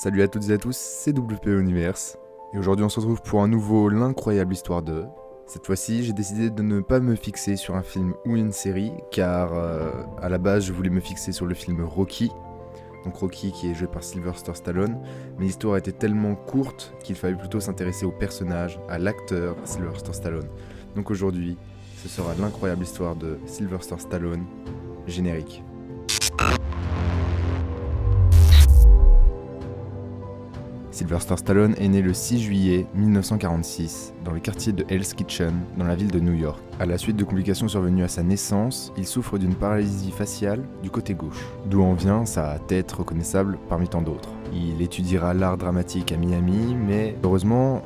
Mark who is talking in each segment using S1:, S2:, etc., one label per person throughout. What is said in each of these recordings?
S1: Salut à toutes et à tous, c'est WP Universe. Et aujourd'hui on se retrouve pour un nouveau L'incroyable histoire de. Cette fois-ci j'ai décidé de ne pas me fixer sur un film ou une série, car à la base je voulais me fixer sur le film Rocky. Donc Rocky qui est joué par Sylvester Stallone, mais l'histoire était tellement courte qu'il fallait plutôt s'intéresser au personnage, à l'acteur Sylvester Stallone. Donc aujourd'hui, ce sera L'incroyable histoire de Sylvester Stallone, générique. Sylvester Stallone est né le 6 juillet 1946 dans le quartier de Hell's Kitchen, dans la ville de New York. À la suite de complications survenues à sa naissance, il souffre d'une paralysie faciale du côté gauche, d'où en vient sa tête reconnaissable parmi tant d'autres. Il étudiera l'art dramatique à Miami, mais heureusement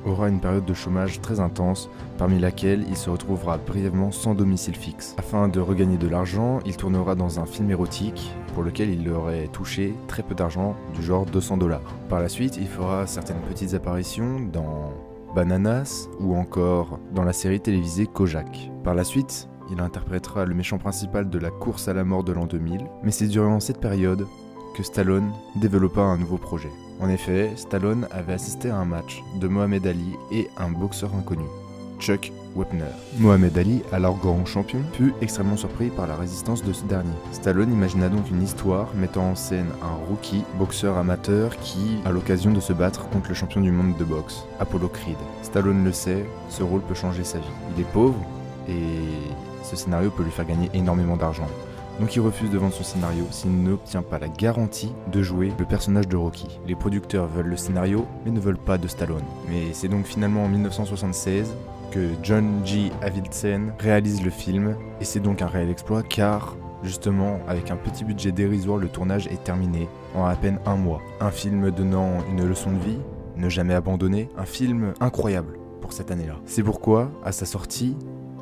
S1: aura une période de chômage très intense, parmi laquelle il se retrouvera brièvement sans domicile fixe. Afin de regagner de l'argent, il tournera dans un film érotique pour lequel il aurait touché très peu d'argent, du genre $200. Par la suite, il fera certaines petites apparitions dans Bananas ou encore dans la série télévisée Kojak. Par la suite, il interprétera le méchant principal de la course à la mort de l'an 2000, mais c'est durant cette période que Stallone développa un nouveau projet. En effet, Stallone avait assisté à un match de Mohamed Ali et un boxeur inconnu, Chuck Wepner. Mohamed Ali, alors grand champion, fut extrêmement surpris par la résistance de ce dernier. Stallone imagina donc une histoire mettant en scène un rookie, boxeur amateur qui a l'occasion de se battre contre le champion du monde de boxe, Apollo Creed. Stallone le sait, ce rôle peut changer sa vie. Il est pauvre et ce scénario peut lui faire gagner énormément d'argent. Donc il refuse de vendre son scénario s'il n'obtient pas la garantie de jouer le personnage de Rocky. Les producteurs veulent le scénario, mais ne veulent pas de Stallone. Mais c'est donc finalement en 1976 que John G. Avildsen réalise le film, et c'est donc un réel exploit car, justement, avec un petit budget dérisoire, le tournage est terminé en à peine un mois. Un film donnant une leçon de vie, ne jamais abandonner, un film incroyable pour cette année-là. C'est pourquoi, à sa sortie,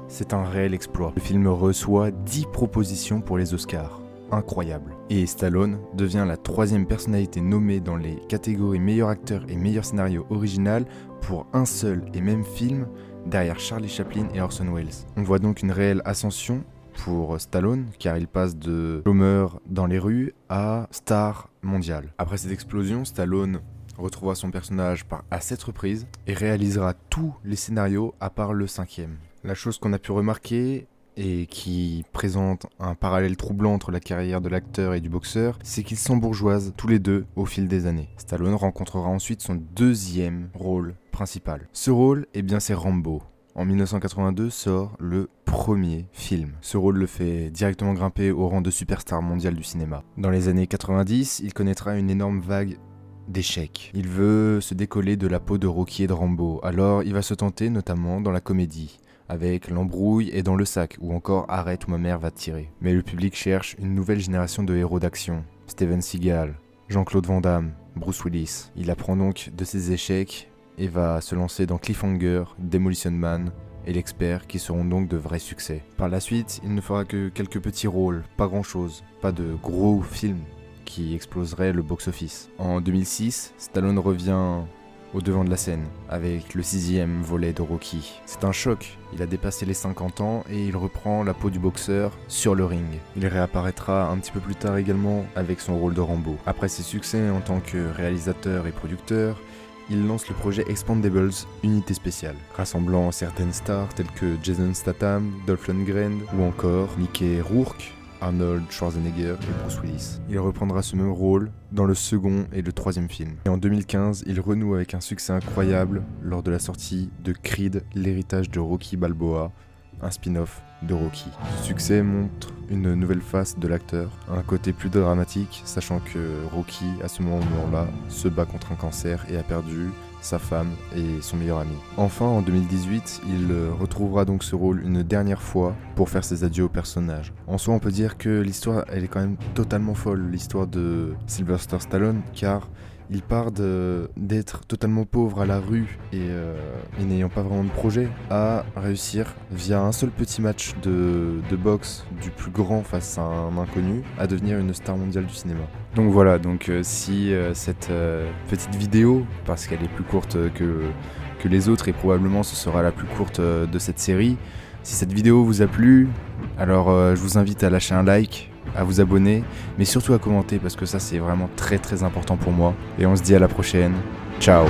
S1: c'est un réel exploit. Le film reçoit 10 propositions pour les Oscars. Incroyable. Et Stallone devient la 3e personnalité nommée dans les catégories meilleur acteur et meilleur scénario original pour un seul et même film, derrière Charlie Chaplin et Orson Welles. On voit donc une réelle ascension pour Stallone, car il passe de chômeur dans les rues à star mondial. Après cette explosion, Stallone retrouvera son personnage à 7 reprises et réalisera tous les scénarios à part le 5e. La chose qu'on a pu remarquer et qui présente un parallèle troublant entre la carrière de l'acteur et du boxeur, c'est qu'ils s'embourgeoisent tous les deux au fil des années. Stallone rencontrera ensuite son 2e rôle principal. Ce rôle, c'est Rambo. En 1982 sort le premier film. Ce rôle le fait directement grimper au rang de superstar mondial du cinéma. Dans les années 90, il connaîtra une énorme vague d'échecs. Il veut se décoller de la peau de Rocky et de Rambo, alors il va se tenter notamment dans la comédie, avec L'embrouille et Dans le sac, ou encore Arrête ou ma mère va te tirer. Mais le public cherche une nouvelle génération de héros d'action. Steven Seagal, Jean-Claude Van Damme, Bruce Willis. Il apprend donc de ses échecs et va se lancer dans Cliffhanger, Demolition Man et L'Expert, qui seront donc de vrais succès. Par la suite, il ne fera que quelques petits rôles, pas grand chose, pas de gros films qui exploseraient le box-office. En 2006, Stallone revient au devant de la scène, avec le 6e volet de Rocky. C'est un choc, il a dépassé les 50 ans et il reprend la peau du boxeur sur le ring. Il réapparaîtra un petit peu plus tard également avec son rôle de Rambo. Après ses succès en tant que réalisateur et producteur, il lance le projet Expendables, unité spéciale, rassemblant certaines stars telles que Jason Statham, Dolph Lundgren ou encore Mickey Rourke, Arnold Schwarzenegger et Bruce Willis. Il reprendra ce même rôle dans le 2e et le 3e film. Et en 2015, il renoue avec un succès incroyable lors de la sortie de Creed, l'héritage de Rocky Balboa, un spin-off de Rocky. Ce succès montre une nouvelle face de l'acteur, un côté plus dramatique, sachant que Rocky, à ce moment-là, se bat contre un cancer et a perdu sa femme et son meilleur ami. Enfin, en 2018, il retrouvera donc ce rôle une dernière fois pour faire ses adieux au personnage. En soi, on peut dire que l'histoire, elle est quand même totalement folle, l'histoire de Sylvester Stallone, car il part d'être totalement pauvre à la rue et n'ayant pas vraiment de projet, à réussir, via un seul petit match de boxe du plus grand face à un inconnu, à devenir une star mondiale du cinéma. Donc voilà, si cette petite vidéo, parce qu'elle est plus courte que les autres et probablement ce sera la plus courte de cette série, si cette vidéo vous a plu, alors je vous invite à lâcher un like, à vous abonner, mais surtout à commenter parce que ça c'est vraiment très très important pour moi. Et on se dit à la prochaine. Ciao.